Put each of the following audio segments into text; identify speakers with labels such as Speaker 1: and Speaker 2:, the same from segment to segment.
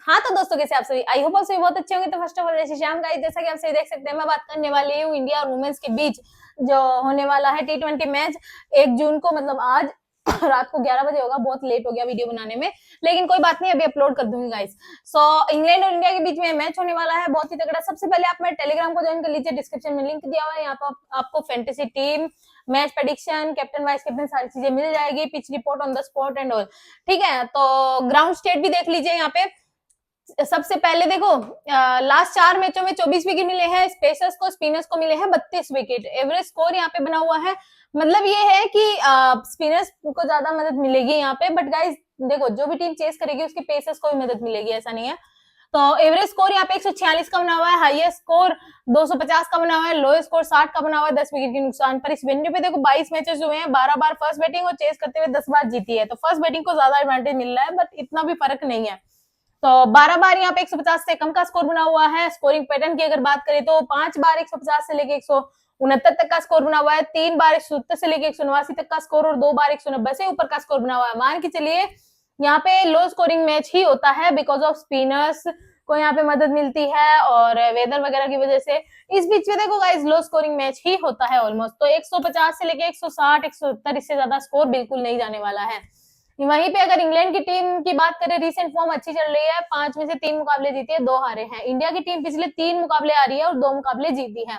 Speaker 1: हाँ तो दोस्तों कैसे आप सभी, आई होप आप सभी बहुत अच्छे होंगे। तो फर्स्ट ऑफ ऑल जैसे शाम का जैसा कि आप सभी देख सकते हैं, मैं बात करने वाली हूँ इंडिया और वुमेन्स के बीच जो होने वाला है T20 मैच 1 जून को, मतलब आज रात को 11 बजे होगा। बहुत लेट हो गया वीडियो बनाने में, लेकिन कोई बात नहीं, अभी अपलोड कर दूंगी गाइस। सो इंग्लैंड और इंडिया के बीच में मैच होने वाला है, बहुत ही तगड़ा। सबसे पहले आप मेरे टेलीग्राम को ज्वाइन कर लीजिए, डिस्क्रिप्शन में लिंक दिया हुआ है। यहाँ पर आपको fantasy team, match prediction, captain vice captain, सारी चीजें मिल जाएगी, pitch report on the spot and all. ठीक है, तो ग्राउंड स्टेट भी देख लीजिए। यहाँ पे सबसे पहले देखो, लास्ट 4 मैचों में 24 विकेट मिले हैं स्पेसर्स को, स्पिनर्स को मिले हैं 32 विकेट। एवरेज स्कोर यहाँ पे बना हुआ है, मतलब ये है कि स्पिनर्स को ज्यादा मदद मिलेगी यहाँ पे। बट गाइस देखो, जो भी टीम चेस करेगी उसके पेसर्स को भी मदद मिलेगी, ऐसा नहीं है। तो एवरेज स्कोर यहाँ पे 146 का बना हुआ है, हाईएस्ट स्कोर 250 का बना हुआ है, लोएस्ट स्कोर 60 का बना हुआ है 10 विकेट के नुकसान पर। इस वेन्यू पे देखो 22 मैचेस हुए हैं, 12 बार फर्स्ट बैटिंग और चेस करते हुए 10 बार जीती है। तो फर्स्ट बैटिंग को ज्यादा एडवांटेज मिल रहा है, बट इतना भी फर्क नहीं है। तो 12 बार यहाँ पे 150 से कम का स्कोर बना हुआ है। स्कोरिंग पैटर्न की अगर बात करें तो 5 बार 150 से लेके 169 तक का स्कोर बना हुआ है, 3 बार 170 से लेके 189 तक का स्कोर और 2 बार 190 से ऊपर का स्कोर बना हुआ है। मान के चलिए यहाँ पे लो स्कोरिंग मैच ही होता है, बिकॉज ऑफ स्पिनर्स को यहाँ पे मदद मिलती है और वेदर वगैरह की वजह से। इस बीच में देखो गाइस, लो स्कोरिंग मैच ही होता है ऑलमोस्ट। तो 150 से लेके 160 170 इससे ज्यादा स्कोर बिल्कुल नहीं जाने वाला है। वहीं पे अगर इंग्लैंड की टीम की बात करें, रिसेंट फॉर्म अच्छी चल रही है, 5 में से 3 मुकाबले जीती है, 2 हारे हैं। इंडिया की टीम पिछले 3 मुकाबले आ रही है और 2 मुकाबले जीती है।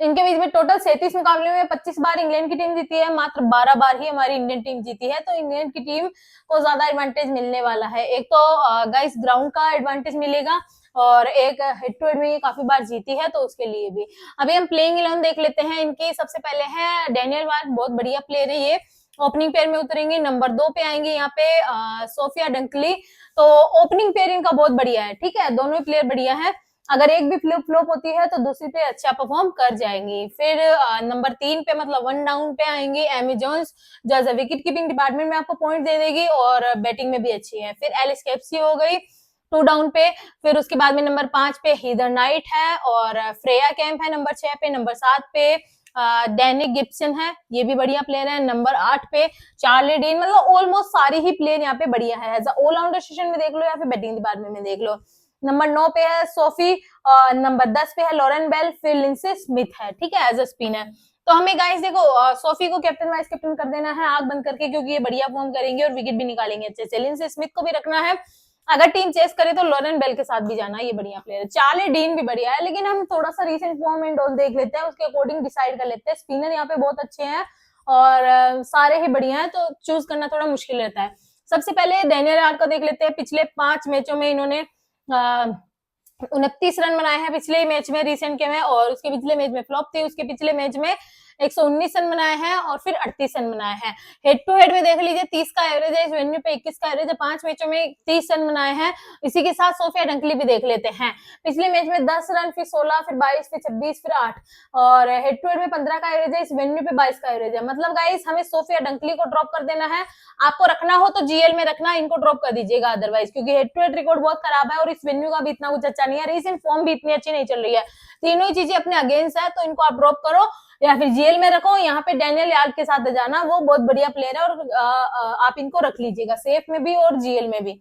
Speaker 1: इनके बीच में टोटल 37 मुकाबले में 25 बार इंग्लैंड की टीम जीती है, मात्र 12 बार ही हमारी इंडियन टीम जीती है। तो इंग्लैंड की टीम को ज्यादा एडवांटेज मिलने वाला है। एक तो गाइस ग्राउंड का एडवांटेज मिलेगा और एक हेड टू हेड में ये काफी बार जीती है, तो उसके लिए भी। अभी हम प्लेइंग 11 देख लेते हैं इनकी। सबसे पहले है डैनियल वार्ड, बहुत बढ़िया प्लेयर है ये, ओपनिंग पेयर में उतरेंगे। नंबर 2 पे आएंगे यहाँ पे सोफिया डंकली। तो ओपनिंग पेयर इनका बहुत बढ़िया है, ठीक है, दोनों ही प्लेयर बढ़िया है। अगर एक भी फ्लॉप होती है तो दूसरी पे अच्छा परफॉर्म कर जाएंगी। फिर नंबर 3 पे, मतलब 1 डाउन पे आएंगी एमी जोन्स, जो एज विकेट कीपिंग डिपार्टमेंट में आपको पॉइंट दे देगी और बैटिंग में भी अच्छी है। फिर एलिस कैप्सी हो गई 2 डाउन पे। फिर उसके बाद में नंबर 5 पे हीदर नाइट है और फ्रेया कैंप है नंबर 6 पे। नंबर 7 पे डैनिक गिब्सन है, ये भी बढ़िया प्लेयर है। नंबर 8 पे चार्ली डीन। मतलब ऑलमोस्ट सारी ही प्लेयर यहाँ पे बढ़िया है, एज ऑलराउंडर सेशन में देख लो या फिर बैटिंग डिपार्टमेंट में देख लो। नंबर 9 पे है सोफी और नंबर 10 पे है लॉरेन बेल, फिर लिंसे स्मिथ है, ठीक है, एज अ स्पिनर। तो हमें गाइस देखो, सोफी को कैप्टन वाइस कैप्टन कर देना है आंख बंद करके, क्योंकि ये बढ़िया फॉर्म करेंगे और विकेट भी निकालेंगे अच्छे से। लिंसे स्मिथ को भी रखना है, अगर टीम चेस करे तो लॉरेन बेल के साथ भी जाना, ये बढ़िया प्लेयर है। चार्ली डीन भी बढ़िया है, लेकिन हम थोड़ा सा रीसेंट फॉर्म एंड ऑल देख लेते हैं, उसके अकॉर्डिंग डिसाइड कर लेते हैं। स्पिनर यहाँ पे बहुत अच्छे हैं और सारे ही बढ़िया है, तो चूज करना थोड़ा मुश्किल रहता है। सबसे पहले डैनियल यार्ड को देख लेते हैं। पिछले 5 मैचों में इन्होंने 29 रन बनाए हैं पिछले मैच में, रिसेंट के में, और उसके पिछले मैच में फ्लॉप थी, उसके पिछले मैच में 119 रन बनाए हैं और फिर 38 रन बनाए हैं। हेड टू हेड में देख लीजिए 30 का एवरेज है, इस वेन्यू पे 21 का एवरेज है, 5 मैचों में 30 रन बनाए हैं। इसी के साथ सोफिया डंकली भी देख लेते हैं। पिछले मैच में 10 रन, फिर 16, फिर 22, फिर 26, फिर 8, और हेड टू हेड में 15 का एवरेज है, इस वेन्यू पे 22 का एवरेज है। मतलब गाइस हमें सोफिया डंकली को ड्रॉप कर देना है। आपको रखना हो तो जीएल में रखना, इनको ड्रॉप कर दीजिएगा अदरवाइज, क्योंकि हेड टू हेड रिकॉर्ड बहुत खराब है और इस वेन्यू का भी इतना कुछ अच्छा नहीं है, रीसेंट फॉर्म भी इतनी अच्छी नहीं चल रही है। तीनों ही चीजें अपने अगेंस्ट है, तो इनको आप ड्रॉप करो या फिर जीएल में रखो। यहाँ पे डैनियल यार्ड के साथ जाना, वो बहुत बढ़िया प्लेयर है और आप इनको रख लीजिएगा सेफ में भी और जीएल में भी।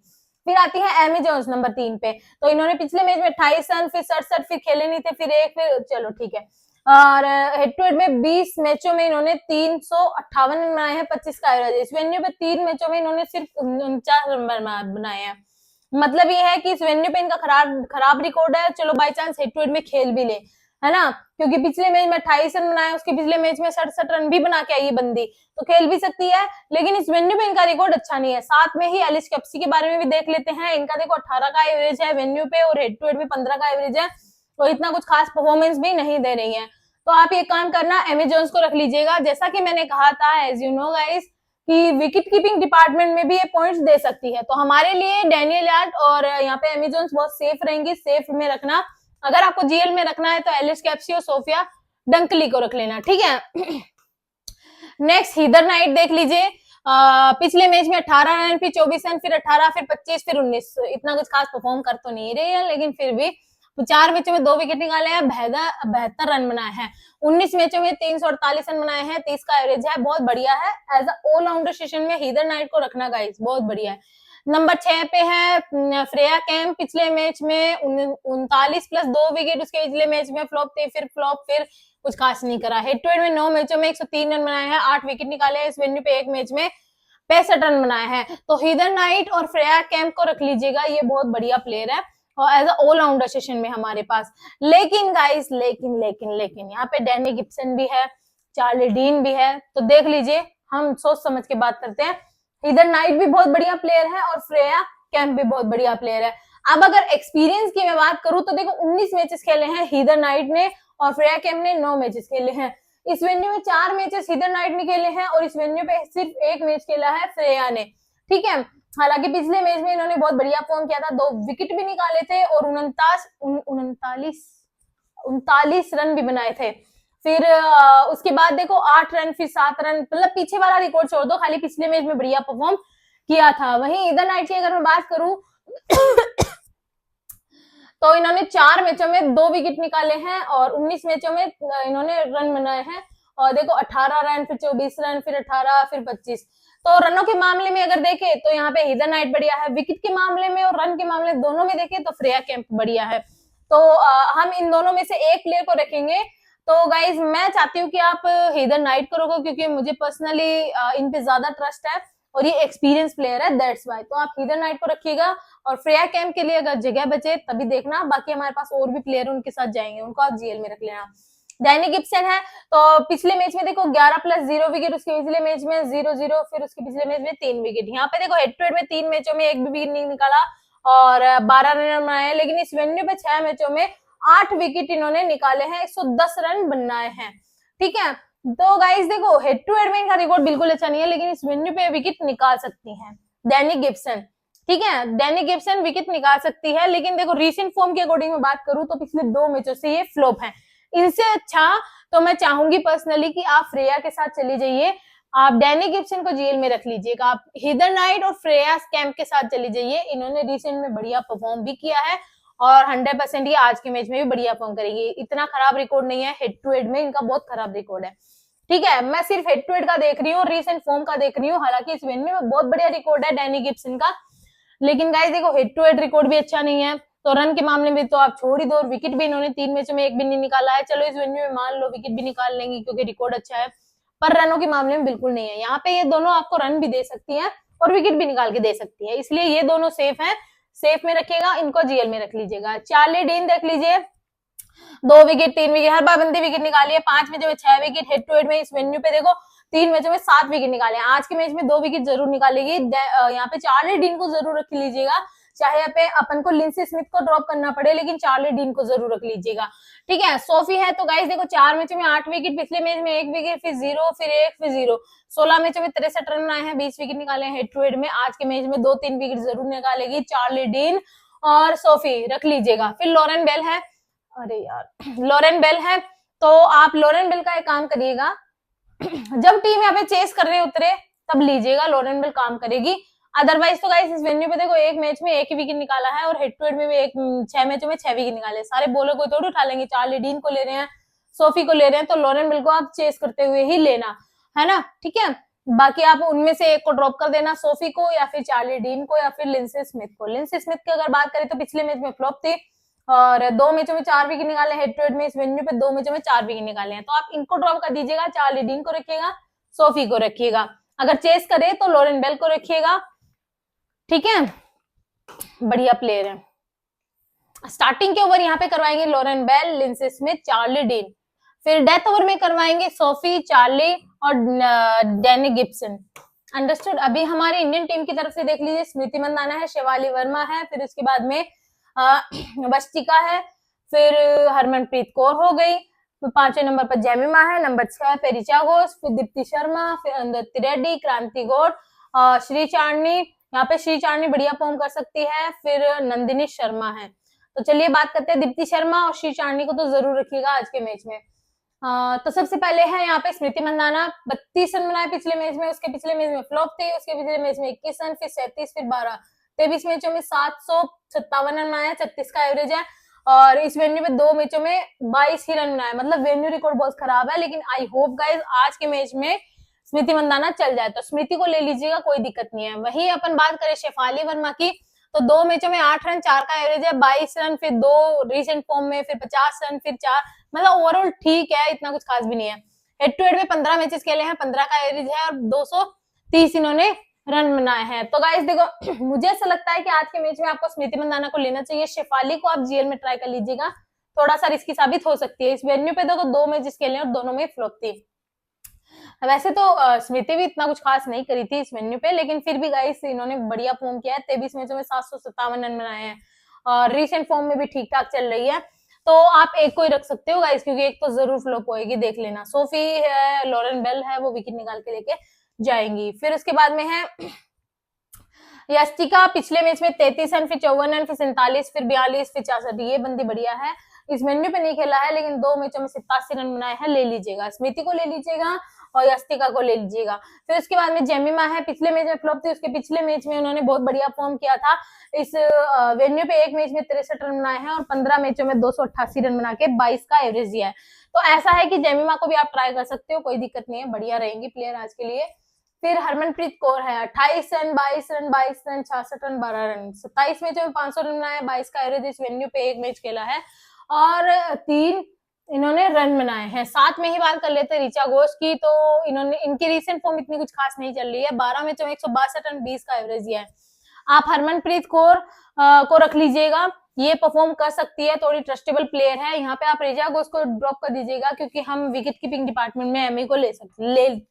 Speaker 1: फिर आती है एमी जोन्स नंबर 3 पे। तो इन्होंने पिछले मैच में 28 रन, फिर 67, फिर खेले नहीं थे, फिर एक, फिर चलो ठीक है। और हेड टू हेड में 20 मैचों में इन्होंने 358 रन बनाए हैं, 25 का एवरेज। इस वेन्यू पे 3 मैचों में इन्होंने सिर्फ 49 रन बनाए हैं। मतलब ये है कि इस वेन्यू पे इनका खराब रिकॉर्ड है। चलो by chance head to head में खेल भी ले, है ना, क्योंकि पिछले मैच में 28 रन बनाए, उसके पिछले मैच में 67 रन भी बना के आई बंदी, तो खेल भी सकती है। लेकिन इस वेन्यू पे इनका रिकॉर्ड अच्छा नहीं है। साथ में ही एलिस कैप्सी के बारे में भी देख लेते हैं। इनका देखो 18 का एवरेज है वेन्यू पे और हेड टू हेड में 15 का एवरेज है, तो इतना कुछ खास परफॉर्मेंस भी नहीं दे रही है। तो आप ये काम करना, एमी जोन्स को रख लीजिएगा। जैसा कि मैंने कहा था, एज यू नो गाइस, कि विकेट कीपिंग डिपार्टमेंट में भी ये पॉइंट्स दे सकती है, तो हमारे लिए डैनियल यार्ड और यहाँ पे एमी जोन्स बहुत सेफ रहेंगी, सेफ में रखना। अगर आपको जीएल में रखना है तो एलिस कैप्सी और सोफिया डंकली को रख लेना, ठीक है। नेक्स्ट हीदर नाइट देख लीजिए। पिछले मैच में 18 रन, फिर 24 रन, फिर 18, फिर 25, फिर 19। इतना कुछ खास परफॉर्म कर तो नहीं रही है, लेकिन फिर भी 4 मैचों में 2 विकेट निकाले हैं, 72 रन बनाए हैं। 19 मैचों में 348 रन बनाए हैं, 30 का एवरेज है, बहुत बढ़िया है। एज अ ऑलराउंडर सेशन में हीदर नाइट को रखना गाइस, बहुत बढ़िया है। नंबर 6 पे है फ्रेया कैंप, पिछले मैच में 39 प्लस 2 विकेट उसके पिछले मैच में फ्लॉप थे, फिर फ्लॉप, फिर कुछ खास नहीं करा। हेड टू हेड में 9 मैचों में 103 रन बनाए हैं, 8 विकेट निकाले हैं, इस वेन्यू पे एक मैच में 65 रन बनाए हैं। तो हीदर नाइट और फ्रेया कैंप को रख लीजिएगा, ये बहुत बढ़िया प्लेयर है और एज अ ऑलराउंडर सेशन में हमारे पास। लेकिन गाइस लेकिन यहाँ पे डैनी गिब्सन भी है, चार्ली डीन भी है, तो देख लीजिए, हम सोच समझ के बात करते हैं। हीदर नाइट भी बहुत बढ़िया प्लेयर है और फ्रेया कैंप भी बहुत बढ़िया प्लेयर है। अब अगर एक्सपीरियंस की मैं बात करूं तो देखो 19 मैचेस खेले हैं हीदर नाइट ने और फ्रेया कैंप ने 9 मैचेस खेले हैं। इस वेन्यू में 4 मैचेस हीदर नाइट ने खेले हैं और इस वेन्यू पे सिर्फ एक मैच खेला है फ्रेया ने, ठीक है। हालांकि पिछले मैच में इन्होंने बहुत बढ़िया फॉर्म किया था, 2 विकेट भी निकाले थे और 39 रन भी बनाए थे। फिर उसके बाद देखो 8 रन, फिर 7 रन, मतलब पीछे वाला रिकॉर्ड छोड़ दो, खाली पिछले मैच में बढ़िया परफॉर्म किया था। वहीं हीदर नाइट की अगर मैं बात करूं तो इन्होंने 4 मैचों में 2 विकेट निकाले हैं और 19 मैचों में इन्होंने रन बनाए हैं। और देखो 18 रन, फिर 24 रन, फिर 18, फिर 25। तो रनों के मामले में अगर देखें तो यहाँ पे हीदर नाइट बढ़िया है, विकेट के मामले में और रन के मामले दोनों में देखें तो फ्रेया कैंप बढ़िया है। तो हम इन दोनों में से एक प्लेयर को रखेंगे। तो गाइज मैं चाहती हूँ कि आप हीदर नाइट को रखो, क्योंकि मुझे पर्सनली इन पे ज्यादा ट्रस्ट है और ये एक्सपीरियंस प्लेयर है, दैट्स वाई। तो आप हीदर नाइट को रखिएगा और फ्रेया कैंप के लिए अगर जगह बचे तभी देखना, बाकी हमारे पास और भी प्लेयर उनके साथ जाएंगे, उनको आप जीएल में रख लेना। डैनी गिब्सन है, तो पिछले मैच में देखो 11 प्लस 0 विकेट, उसके पिछले मैच में 0-0, फिर उसके पिछले मैच में 3 विकेट। यहाँ पे देखो हेड टू हेड में 3 मैचों में एक भी विकेट नहीं निकाला और 12 रन बनाए, लेकिन इस वेन्यू पे 6 मैचों में 8 विकेट इन्होंने निकाले हैं, 110 रन बनाए हैं, ठीक है। तो गाइस देखो हेड टू हेड में इनका रिकॉर्ड बिल्कुल अच्छा नहीं है, लेकिन इस वेन्यू पे विकेट निकाल सकती है डैनी गिब्सन, ठीक है। डैनी गिब्सन विकेट निकाल सकती है, लेकिन देखो रीसेंट फॉर्म के अकॉर्डिंग में बात करूं तो पिछले 2 मैचों से ये फ्लॉप है। इनसे अच्छा तो मैं चाहूंगी पर्सनली कि आप फ्रेया के साथ चली जाइए, आप डैनी गिब्सन को जीएल में रख लीजिएगा, आप हीदर नाइट और फ्रेया कैंप के साथ चली जाइए। इन्होंने रिसेंट में बढ़िया परफॉर्म भी किया है और 100% ये आज के मैच में भी बढ़िया परफॉर्म करेगी। इतना खराब रिकॉर्ड नहीं है, हेड टू हेड में इनका बहुत खराब रिकॉर्ड है, ठीक है। मैं सिर्फ हेड टू हेड का देख रही हूँ, रिसेंट फॉर्म का देख रही हूँ। हालांकि इस वेन्यू में बहुत बढ़िया रिकॉर्ड है डैनी गिब्सन का, लेकिन गाइस देखो हेड टू हेड रिकॉर्ड भी अच्छा नहीं है, तो रन के मामले में तो आप छोड़ ही दो। विकेट भी इन्होंने 3 मैचों में एक भी नहीं निकाला है, चलो इस वेन्यू में मान लो विकेट भी निकाल लेंगी क्योंकि रिकॉर्ड अच्छा है, पर रनों के मामले में बिल्कुल नहीं है। यहाँ पे ये दोनों आपको रन भी दे सकती है और विकेट भी निकाल के दे सकती है, इसलिए ये दोनों सेफ है, सेफ में रखिएगा, इनको जीएल में रख लीजिएगा। चार्ली डीन देख लीजिए, 2 विकेट 3 विकेट, हर बार बंदी विकेट निकाली है, 5 मैचों में 6 विकेट। हेड टू हेड में इस वेन्यू पे देखो 3 मैचों में 7 विकेट निकाले हैं, आज के मैच में 2 विकेट जरूर निकालेगी। यहाँ पे चार्ली डीन को जरूर रख लीजिएगा, चाहे पे अपन को लिंसी स्मिथ को ड्रॉप करना पड़े, लेकिन चार्ली डीन को जरूर रख लीजिएगा, ठीक है। सोफी है, तो गाइस देखो 4 मैचों में 8 विकेट, पिछले मैच में 1 विकेट, फिर 0, फिर 1, फिर 0, 16 मैचों में 63 रन आए हैं, 20 विकेट निकाले हैं हेड टू हेड में। आज के मैच में 2-3 विकेट जरूर निकालेगी चार्ली डीन और सोफी रख लीजिएगा। फिर लॉरेन बेल है, अरे यार लॉरेन बेल है, तो आप लॉरेन बेल का एक काम करिएगा, जब टीम यहाँ पे चेस कर रहे उतरे तब लीजिएगा, लॉरेन बेल काम करेगी। अदरवाइज तो गाइस इस वेन्यू पे देखो एक मैच में 1 ही विकेट निकाला है और हेड टू हेड में भी 6 मैचों में 6 विकेट निकाले, सारे बॉलर को थोड़ी उठा लेंगे, चार्ली डीन को ले रहे हैं, सोफी को ले रहे हैं, तो लॉरेन बेल को आप चेस करते हुए ही लेना है ना, ठीक है। बाकी आप उनमें से एक को ड्रॉप कर देना, सोफी को या फिर चार्ली डीन को या फिर लिंसी स्मिथ को। लिंसी स्मिथ की अगर बात करें तो पिछले मैच में फ्लॉप थी और 2 मैचों में 4 विकेट निकाले, हेड टू हेड में इस वेन्यू पे 2 मैचों में 4 विकेट निकाले हैं, तो आप इनको ड्रॉप कर दीजिएगा, चार्ली डीन को रखिएगा, सोफी को रखिएगा। अगर चेस करे तो लॉरेन बेल को रखिएगा, ठीक है, बढ़िया प्लेयर है। स्टार्टिंग के ओवर यहाँ पे करवाएंगे Lauren Bell, Linsey Smith, Charlie Dean, फिर डेथ ओवर में करवाएंगे सोफी, चार्ली और डैनी गिब्सन, अंडरस्टूड। अभी हमारी इंडियन टीम की तरफ से देख लीजिए, स्मृति मंदाना है, शिवाली वर्मा है, फिर उसके बाद में वस्तिका है, फिर हरमनप्रीत कौर हो गई, फिर 5वें नंबर पर जेमिमा है, नंबर 6 पे ऋचा घोष, फिर दीप्ति शर्मा, फिर अंदर रेड्डी, क्रांति गौड़, श्री चांदनी, यहाँ पे श्री चांदनी बढ़िया फॉर्म कर सकती है, फिर नंदिनी शर्मा है। तो चलिए बात करते हैं दीप्ति शर्मा और श्री चांदनी को तो जरूर रखिएगा आज के मैच में। तो सबसे पहले है यहाँ पे स्मृति मंदाना, 32 रन बनाए पिछले मैच में, उसके पिछले मैच में फ्लॉप थे, उसके पिछले मैच में 21 रन, फिर 37, फिर 12, 23 मैचों में 757 रन बनाए, 36 का एवरेज है और इस वेन्यू में 2 मैचों में 22 ही रन बनाए, मतलब वेन्यू रिकॉर्ड बहुत खराब है। लेकिन आई होप गाइज आज के मैच में स्मृति मंदाना चल जाए तो स्मृति को ले लीजिएगा, कोई दिक्कत नहीं है। वही अपन बात करें शेफाली वर्मा की, तो 2 मैचों में 8 रन, 4 का एवरेज है, 22 रन, फिर 2 रीसेंट फॉर्म में, फिर 50 रन, फिर 4, मतलब ओवरऑल ठीक है, इतना कुछ खास भी नहीं है। हेड टू हेड में 15 मैचेस खेले हैं, 15 का एवरेज है और 230 इन्होंने रन बनाए हैं। तो गाइस देखो मुझे ऐसा लगता है कि आज के मैच में आपको स्मृति मंदाना को लेना चाहिए। शेफाली को आप जीएल में ट्राई कर लीजिएगा, थोड़ा सा रिस्की साबित हो सकती है। इस वेन्यू पे देखो 2 मैचेस खेले और दोनों में फ्लॉप थी। वैसे तो स्मृति भी इतना कुछ खास नहीं करी थी इस वेन्यू पे, लेकिन फिर भी गाइस इन्होंने बढ़िया फॉर्म किया है। 23 मैचों में 757 रन बनाए हैं और रीसेंट फॉर्म में भी ठीक ठाक चल रही है। तो आप एक को ही रख सकते हो गाइस, क्योंकि एक तो जरूर फ्लॉप होएगी, देख लेना। सोफी है, लॉरेन बेल है, वो विकेट निकाल के लेके जाएंगी। फिर उसके बाद में है यस्टिका, पिछले मैच में 33 रन, फिर 54 रन, फिर 47, फिर 42, फिर 64। ये बंदी बढ़िया है, इस मेन्यू पे नहीं खेला है लेकिन 2 मैचों में 87 रन बनाए हैं। ले लीजिएगा, स्मृति को ले लीजिएगा और यस्टिका को ले लीजिएगा। फिर उसके बाद में जेमिमा है, पिछले मैच में फ्लॉप थी, उसके पिछले मैच में उन्होंने बहुत बढ़िया फॉर्म किया था। इस वेन्यू पे एक मैच में 63 रन बनाए हैं और 15 मैचों में 288 रन बना के 22 का एवरेज दिया है। तो ऐसा है कि जेमिमा को भी आप ट्राई कर सकते हो, कोई दिक्कत नहीं है, बढ़िया रहेंगी प्लेयर आज के लिए। फिर हरमनप्रीत कौर है, 28 run, 22 run, 22 run, 66 run, 12 run, 27 मैचों में 500 रन बनाए, 22 का एवरेज इस वेन्यू पे एक मैच खेला है और 3 इन्होंने रन बनाए हैं। साथ में ही बात कर लेते हैं ऋचा घोष की, तो इन्होंने इनकी रीसेंट फॉर्म इतनी कुछ खास नहीं चल रही है। 12 मैचों में 162 रन, 20 का एवरेज दिया है। आप हरमनप्रीत कौर को रख लीजिएगा, ये परफॉर्म कर सकती है, थोड़ी ट्रस्टेबल प्लेयर है। यहाँ पे आप ऋचा घोष को ड्रॉप कर दीजिएगा, क्योंकि हम विकेट कीपिंग डिपार्टमेंट में एमई को ले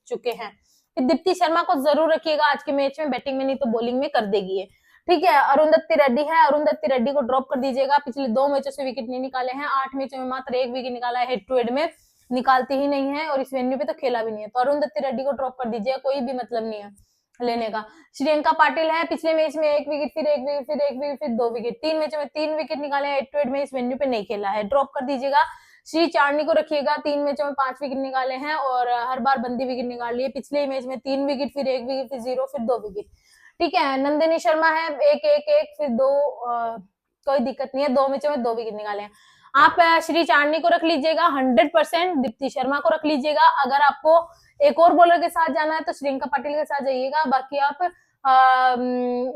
Speaker 1: चुके हैं। दीप्ति शर्मा को जरूर रखिएगा आज के मैच में, बैटिंग में नहीं तो बॉलिंग में कर देगी ये, ठीक है। अरुंधति रेड्डी है, अरुंधति रेड्डी को ड्रॉप कर दीजिएगा। पिछले 2 मैचों से विकेट नहीं निकाले हैं, 8 मैचों में मात्र 1 विकेट निकाला है, हेड टू हेड में निकालती ही नहीं है और इस वेन्यू पे तो खेला भी नहीं है। तो अरुंधति रेड्डी को ड्रॉप कर दीजिएगा, कोई भी मतलब नहीं है लेने का। श्रियंका पाटिल है, पिछले मैच में 1 विकेट, फिर 1 विकेट, फिर 1 विकेट, फिर 2 विकेट, 3 मैचों में 3 विकेट निकाले हैं, हेड टू हेड में इस वेन्यू पे नहीं खेला है, ड्रॉप कर दीजिएगा। श्री चार्नी को रखिएगा, 3 मैचों में 5 विकेट निकाले हैं और हर बार बंदी विकेट निकाल लिए। पिछले मैच में 3 विकेट, फिर 1 विकेट, फिर 0, फिर 2 विकेट, ठीक है। नंदिनी शर्मा है, 1-1-1, फिर 2, कोई दिक्कत नहीं है, 2 मैचों में 2 विकेट निकाले हैं। आप श्री चार्नी को रख लीजिएगा 100%, दीप्ति शर्मा को रख लीजिएगा। अगर आपको एक और बॉलर के साथ जाना है तो श्रियंका पाटिल के साथ जाइएगा, बाकी आप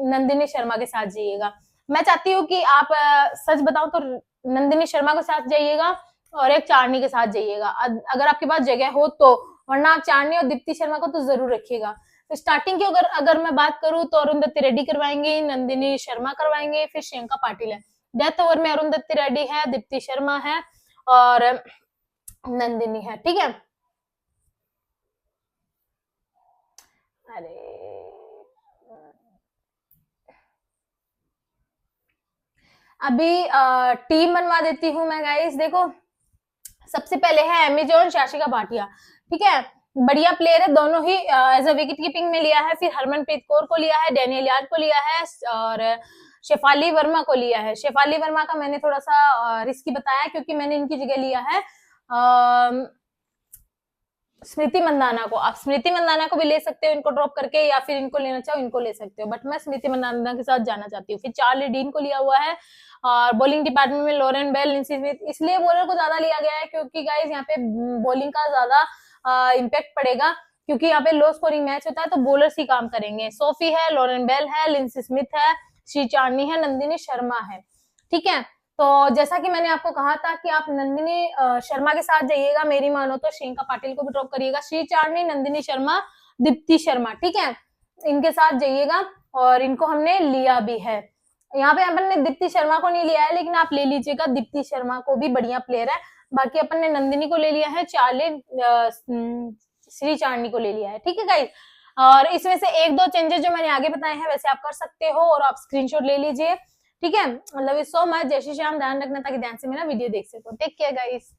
Speaker 1: नंदिनी शर्मा के साथ जाइएगा। मैं चाहती हूँ कि आप सच बताऊं तो नंदिनी शर्मा के साथ जाइएगा और एक चार्नी के साथ जाइएगा, अगर आपके पास जगह हो तो, वरना आप चार्नी और दीप्ति शर्मा को तो जरूर रखिएगा। तो स्टार्टिंग की अगर मैं बात करूं तो अरुंधति रेड्डी करवाएंगे, नंदिनी शर्मा करवाएंगे, फिर श्रियंका पाटिल है। डेथ ओवर में अरुंधति रेड्डी है, दीप्ति शर्मा है और नंदिनी है, ठीक है। अरे अभी टीम बनवा देती हूँ मैं गाइस। देखो सबसे पहले है अमेजोन शाशिका भाटिया, ठीक है, बढ़िया प्लेयर है, दोनों ही एज अ विकेट कीपिंग में लिया है। फिर हरमनप्रीत कौर को लिया है, डैनियल यार्ड को लिया है और शेफाली वर्मा को लिया है। शेफाली वर्मा का मैंने थोड़ा सा रिस्की बताया क्योंकि मैंने इनकी जगह लिया है स्मृति मंदाना को। आप स्मृति मंदाना को भी ले सकते हो इनको ड्रॉप करके, या फिर इनको लेना चाहो इनको ले सकते हो, बट मैं स्मृति मंदाना के साथ जाना चाहती हूँ। फिर चार्ली डीन को लिया हुआ है और बॉलिंग डिपार्टमेंट में लॉरेन बेल, लिंसी स्मिथ, इसलिए बॉलर को ज्यादा लिया गया है क्योंकि गाइस यहाँ पे बॉलिंग का ज्यादा इम्पैक्ट पड़ेगा, क्योंकि यहाँ पे लो स्कोरिंग मैच होता है तो बॉलर्स ही काम करेंगे। सोफी है, लॉरेन बेल है, लिंसी स्मिथ है, श्री चार्नी है, नंदिनी शर्मा है, ठीक है। तो जैसा कि मैंने आपको कहा था कि आप नंदिनी शर्मा के साथ जाइएगा, मेरी मानो तो श्रियंका पाटिल को भी ड्रॉप करिएगा। श्री चार्नी, नंदिनी शर्मा, दीप्ति शर्मा, ठीक है, इनके साथ जाइएगा और इनको हमने लिया भी है। यहाँ पे अपन ने दीप्ति शर्मा को नहीं लिया है, लेकिन आप ले लीजिएगा, दीप्ति शर्मा को भी बढ़िया प्लेयर है। बाकी अपन ने नंदिनी को ले लिया है, श्री चार्नी को ले लिया है, ठीक है गाइस। और इसमें से 1-2 चेंजेस जो मैंने आगे बताए हैं वैसे आप कर सकते हो और आप स्क्रीनशॉट ले लीजिए, ठीक है। लव यू सो मच, जय श्री श्याम, ध्यान रखना ताकि ध्यान से मेरा वीडियो देख सको। Take care guys.